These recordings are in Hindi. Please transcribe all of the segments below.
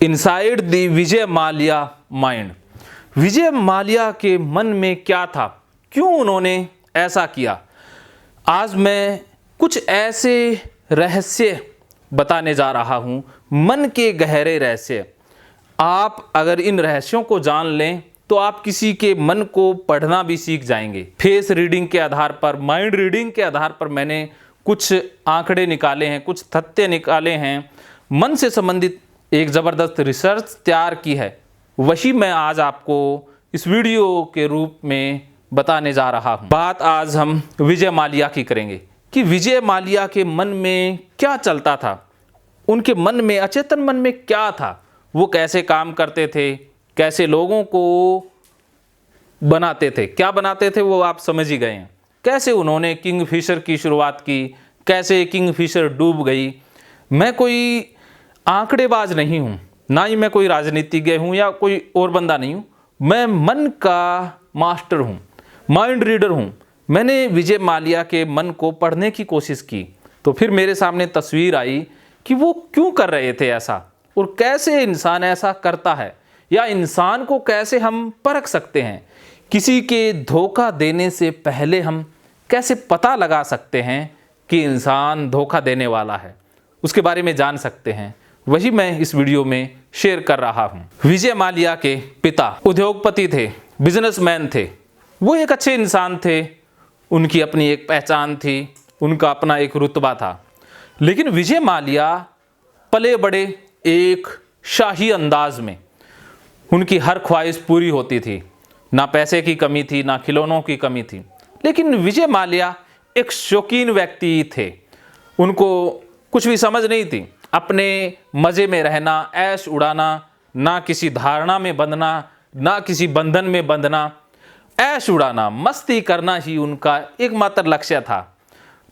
Inside the Vijay Mallya mind. Vijay Mallya के मन में क्या था, क्यों उन्होंने ऐसा किया। आज मैं कुछ ऐसे रहस्य बताने जा रहा हूं, मन के गहरे रहस्य। आप अगर इन रहस्यों को जान लें तो आप किसी के मन को पढ़ना भी सीख जाएंगे। फेस रीडिंग के आधार पर, माइंड रीडिंग के आधार पर मैंने कुछ आंकड़े निकाले हैं, कुछ तथ्य निकाले हैं, मन से संबंधित एक ज़बरदस्त रिसर्च तैयार की है। वही मैं आज आपको इस वीडियो के रूप में बताने जा रहा हूँ। बात आज हम विजय माल्या की करेंगे कि विजय माल्या के मन में क्या चलता था, उनके मन में, अचेतन मन में क्या था, वो कैसे काम करते थे, कैसे लोगों को बनाते थे। क्या बनाते थे वो आप समझ ही गए हैं। कैसे उन्होंने किंगफिशर की शुरुआत की, कैसे किंगफिशर डूब गई। मैं कोई आंकड़ेबाज नहीं हूँ, ना ही मैं कोई राजनीतिज्ञ हूँ या कोई और बंदा नहीं हूँ। मैं मन का मास्टर हूँ, माइंड रीडर हूँ। मैंने विजय माल्या के मन को पढ़ने की कोशिश की तो फिर मेरे सामने तस्वीर आई कि वो क्यों कर रहे थे ऐसा, और कैसे इंसान ऐसा करता है, या इंसान को कैसे हम परख सकते हैं। किसी के धोखा देने से पहले हम कैसे पता लगा सकते हैं कि इंसान धोखा देने वाला है, उसके बारे में जान सकते हैं। वही मैं इस वीडियो में शेयर कर रहा हूं। विजय माल्या के पिता उद्योगपति थे, बिजनेसमैन थे। वो एक अच्छे इंसान थे, उनकी अपनी एक पहचान थी, उनका अपना एक रुतबा था। लेकिन विजय माल्या पले बड़े एक शाही अंदाज में। उनकी हर ख्वाहिश पूरी होती थी, ना पैसे की कमी थी, ना खिलौनों की कमी थी। लेकिन विजय माल्या एक शौकीन व्यक्ति थे। उनको कुछ भी समझ नहीं थी, अपने मज़े में रहना, ऐश उड़ाना, ना किसी धारणा में बंधना, ना किसी बंधन में बंधना, ऐश उड़ाना, मस्ती करना ही उनका एकमात्र लक्ष्य था।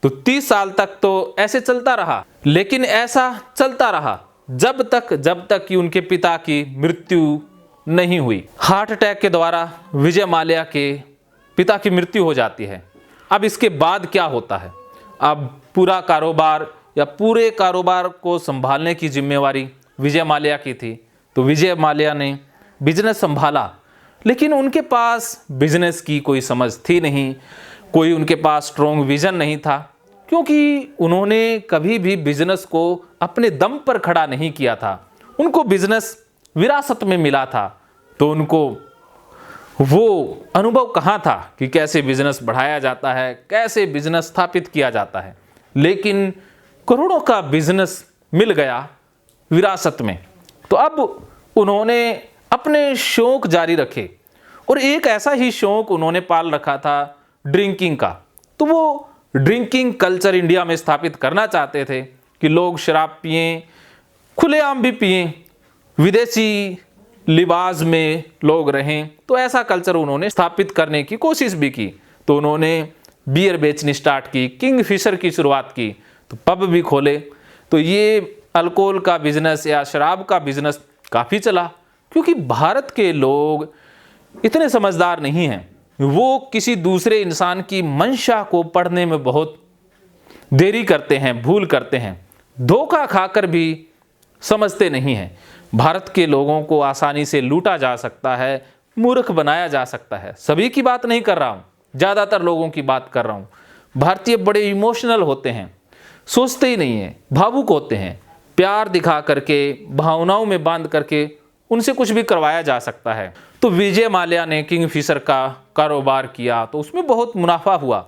तो 30 साल तक तो ऐसे चलता रहा। लेकिन ऐसा चलता रहा जब तक कि उनके पिता की मृत्यु नहीं हुई। हार्ट अटैक के द्वारा विजय माल्या के पिता की मृत्यु हो जाती है। अब इसके बाद क्या होता है, अब पूरा कारोबार या पूरे कारोबार को संभालने की जिम्मेवारी विजय माल्या की थी। तो विजय माल्या ने बिजनेस संभाला, लेकिन उनके पास बिजनेस की कोई समझ थी नहीं, कोई उनके पास स्ट्रॉन्ग विजन नहीं था, क्योंकि उन्होंने कभी भी बिजनेस को अपने दम पर खड़ा नहीं किया था। उनको बिजनेस विरासत में मिला था, तो उनको वो अनुभव कहाँ था कि कैसे बिजनेस बढ़ाया जाता है, कैसे बिजनेस स्थापित किया जाता है। लेकिन करोड़ों का बिजनेस मिल गया विरासत में, तो अब उन्होंने अपने शौक जारी रखे, और एक ऐसा ही शौक उन्होंने पाल रखा था ड्रिंकिंग का। तो वो ड्रिंकिंग कल्चर इंडिया में स्थापित करना चाहते थे कि लोग शराब पिएं, खुलेआम भी पिएं, विदेशी लिबास में लोग रहें। तो ऐसा कल्चर उन्होंने स्थापित करने की कोशिश भी की। तो उन्होंने बियर बेचनी स्टार्ट की, किंगफिशर की शुरुआत की, तो पब भी खोले। तो ये अल्कोहल का बिजनेस या शराब का बिजनेस काफ़ी चला, क्योंकि भारत के लोग इतने समझदार नहीं हैं। वो किसी दूसरे इंसान की मंशा को पढ़ने में बहुत देरी करते हैं, भूल करते हैं, धोखा खाकर भी समझते नहीं हैं। भारत के लोगों को आसानी से लूटा जा सकता है, मूर्ख बनाया जा सकता है। सभी की बात नहीं कर रहा हूँ, ज़्यादातर लोगों की बात कर रहा हूँ। भारतीय बड़े इमोशनल होते हैं, सोचते ही नहीं हैं, भावुक होते हैं। प्यार दिखा करके, भावनाओं में बांध करके उनसे कुछ भी करवाया जा सकता है। तो विजय माल्या ने किंगफिशर का कारोबार किया, तो उसमें बहुत मुनाफा हुआ।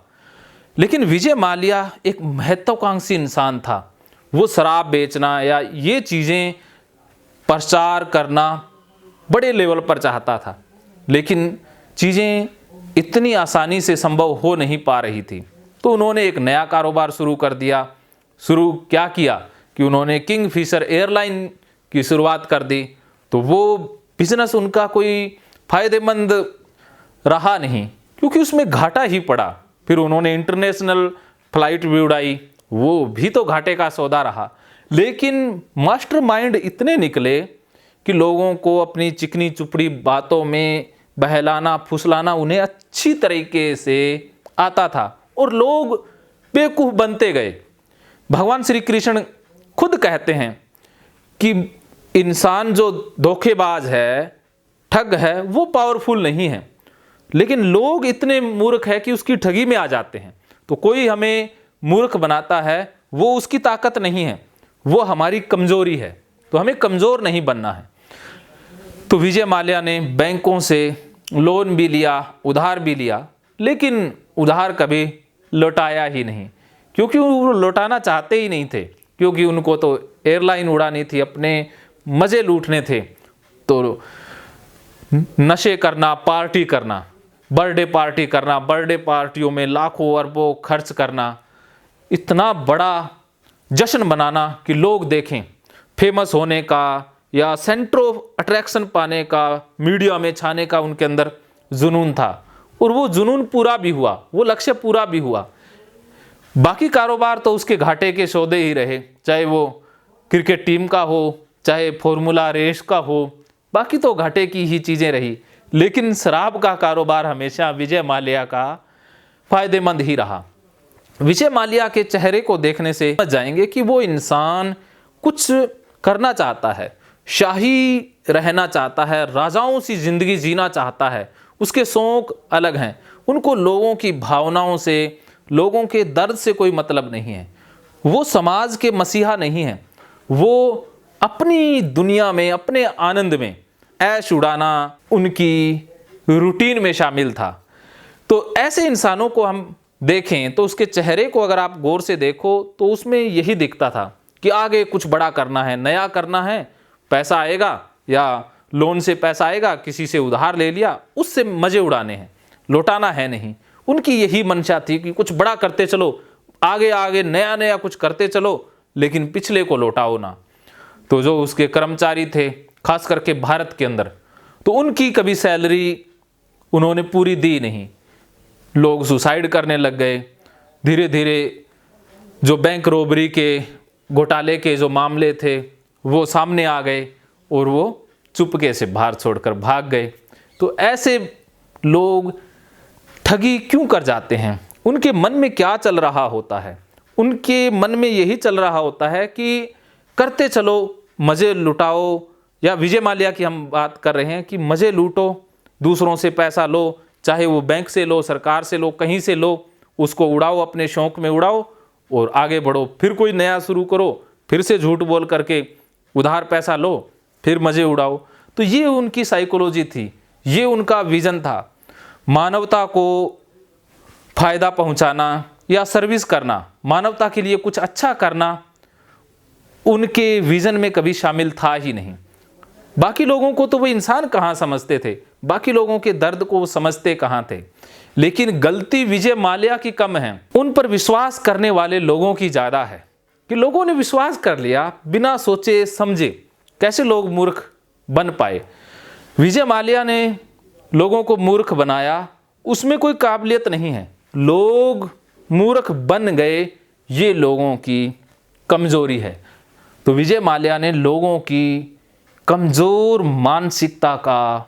लेकिन विजय माल्या एक महत्वाकांक्षी इंसान था। वो शराब बेचना या ये चीज़ें प्रचार करना बड़े लेवल पर चाहता था, लेकिन चीज़ें इतनी आसानी से संभव हो नहीं पा रही थी। तो उन्होंने एक नया कारोबार शुरू कर दिया। शुरू क्या किया कि उन्होंने किंगफिशर एयरलाइन की शुरुआत कर दी। तो वो बिजनेस उनका कोई फ़ायदेमंद रहा नहीं, क्योंकि उसमें घाटा ही पड़ा। फिर उन्होंने इंटरनेशनल फ्लाइट भी उड़ाई, वो भी तो घाटे का सौदा रहा। लेकिन मास्टरमाइंड इतने निकले कि लोगों को अपनी चिकनी चुपड़ी बातों में बहलाना फुसलाना उन्हें अच्छी तरीके से आता था, और लोग बेवकूफ़ बनते गए। भगवान श्री कृष्ण खुद कहते हैं कि इंसान जो धोखेबाज है, ठग है, वो पावरफुल नहीं है, लेकिन लोग इतने मूर्ख है कि उसकी ठगी में आ जाते हैं। तो कोई हमें मूर्ख बनाता है, वो उसकी ताकत नहीं है, वो हमारी कमजोरी है। तो हमें कमजोर नहीं बनना है। तो विजय माल्या ने बैंकों से लोन भी लिया, उधार भी लिया, लेकिन उधार कभी लौटाया ही नहीं, क्योंकि वो लौटाना चाहते ही नहीं थे, क्योंकि उनको तो एयरलाइन उड़ानी थी, अपने मज़े लूटने थे। तो नशे करना, पार्टी करना, बर्थडे पार्टी करना, बर्थडे पार्टियों में लाखों अरबों खर्च करना, इतना बड़ा जश्न बनाना कि लोग देखें, फेमस होने का या सेंटर ऑफ अट्रैक्शन पाने का, मीडिया में छाने का उनके अंदर जुनून था। और वो जुनून पूरा भी हुआ, वो लक्ष्य पूरा भी हुआ। बाकी कारोबार तो उसके घाटे के सौदे ही रहे, चाहे वो क्रिकेट टीम का हो, चाहे फॉर्मूला रेस का हो, बाकी तो घाटे की ही चीज़ें रही। लेकिन शराब का कारोबार हमेशा विजय माल्या का फायदेमंद ही रहा। विजय माल्या के चेहरे को देखने से समझ जाएंगे कि वो इंसान कुछ करना चाहता है, शाही रहना चाहता है, राजाओं सी जिंदगी जीना चाहता है। उसके शौक अलग हैं, उनको लोगों की भावनाओं से, लोगों के दर्द से कोई मतलब नहीं है। वो समाज के मसीहा नहीं है, वो अपनी दुनिया में, अपने आनंद में ऐश उड़ाना उनकी रूटीन में शामिल था। तो ऐसे इंसानों को हम देखें तो उसके चेहरे को अगर आप गौर से देखो तो उसमें यही दिखता था कि आगे कुछ बड़ा करना है, नया करना है, पैसा आएगा या लोन से पैसा आएगा, किसी से उधार ले लिया, उससे मजे उड़ाने हैं, लौटाना है नहीं। उनकी यही मंशा थी कि कुछ बड़ा करते चलो, आगे आगे नया नया कुछ करते चलो, लेकिन पिछले को लौटाओ ना। तो जो उसके कर्मचारी थे, खास करके भारत के अंदर, तो उनकी कभी सैलरी उन्होंने पूरी दी नहीं। लोग सुसाइड करने लग गए। धीरे धीरे जो बैंक रॉबरी के घोटाले के जो मामले थे वो सामने आ गए और वो चुपके से बाहर छोड़कर भाग गए। तो ऐसे लोग ठगी क्यों कर जाते हैं? उनके मन में क्या चल रहा होता है? उनके मन में यही चल रहा होता है कि करते चलो, मज़े लुटाओ। या विजय माल्या की हम बात कर रहे हैं कि मज़े लूटो, दूसरों से पैसा लो, चाहे वो बैंक से लो, सरकार से लो, कहीं से लो, उसको उड़ाओ, अपने शौक में उड़ाओ और आगे बढ़ो। फिर कोई नया शुरू करो, फिर से झूठ बोल करके उधार पैसा लो, फिर मज़े उड़ाओ। तो ये उनकी साइकोलॉजी थी, ये उनका विज़न था। मानवता को फ़ायदा पहुंचाना या सर्विस करना, मानवता के लिए कुछ अच्छा करना उनके विज़न में कभी शामिल था ही नहीं। बाकी लोगों को तो वो इंसान कहाँ समझते थे, बाकी लोगों के दर्द को वो समझते कहाँ थे। लेकिन गलती विजय माल्या की कम है, उन पर विश्वास करने वाले लोगों की ज़्यादा है कि लोगों ने विश्वास कर लिया बिना सोचे समझे। कैसे लोग मूर्ख बन पाए? विजय माल्या ने लोगों को मूर्ख बनाया, उसमें कोई काबिलियत नहीं है। लोग मूर्ख बन गए, ये लोगों की कमजोरी है। तो विजय माल्या ने लोगों की कमजोर मानसिकता का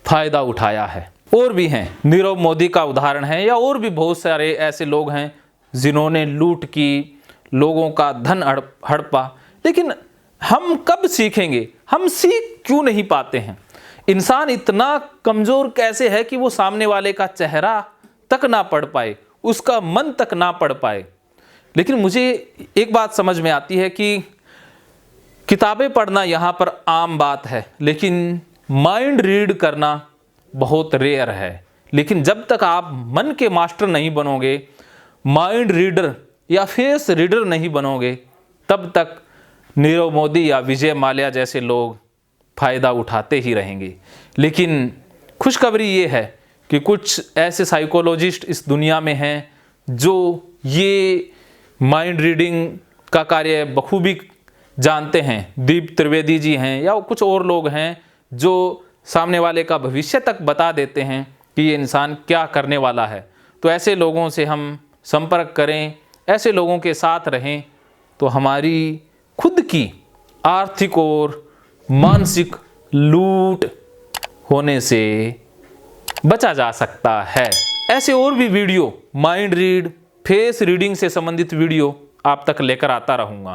फायदा उठाया है। और भी हैं, नीरव मोदी का उदाहरण है, या और भी बहुत सारे ऐसे लोग हैं जिन्होंने लूट की, लोगों का धन हड़पा। लेकिन हम कब सीखेंगे? हम सीख क्यों नहीं पाते हैं? इंसान इतना कमजोर कैसे है कि वो सामने वाले का चेहरा तक ना पढ़ पाए, उसका मन तक ना पढ़ पाए। लेकिन मुझे एक बात समझ में आती है कि किताबें पढ़ना यहाँ पर आम बात है, लेकिन माइंड रीड करना बहुत रेयर है। लेकिन जब तक आप मन के मास्टर नहीं बनोगे, माइंड रीडर या फेस रीडर नहीं बनोगे, तब तक नीरव मोदी या विजय माल्या जैसे लोग फ़ायदा उठाते ही रहेंगे। लेकिन खुशखबरी ये है कि कुछ ऐसे साइकोलॉजिस्ट इस दुनिया में हैं जो ये माइंड रीडिंग का कार्य बखूबी जानते हैं। दीप त्रिवेदी जी हैं या कुछ और लोग हैं जो सामने वाले का भविष्य तक बता देते हैं कि ये इंसान क्या करने वाला है। तो ऐसे लोगों से हम संपर्क करें, ऐसे लोगों के साथ रहें, तो हमारी खुद की आर्थिक और मानसिक लूट होने से बचा जा सकता है। ऐसे और भी video, mind read, face reading से संबंधित वीडियो आप तक लेकर आता रहूँगा।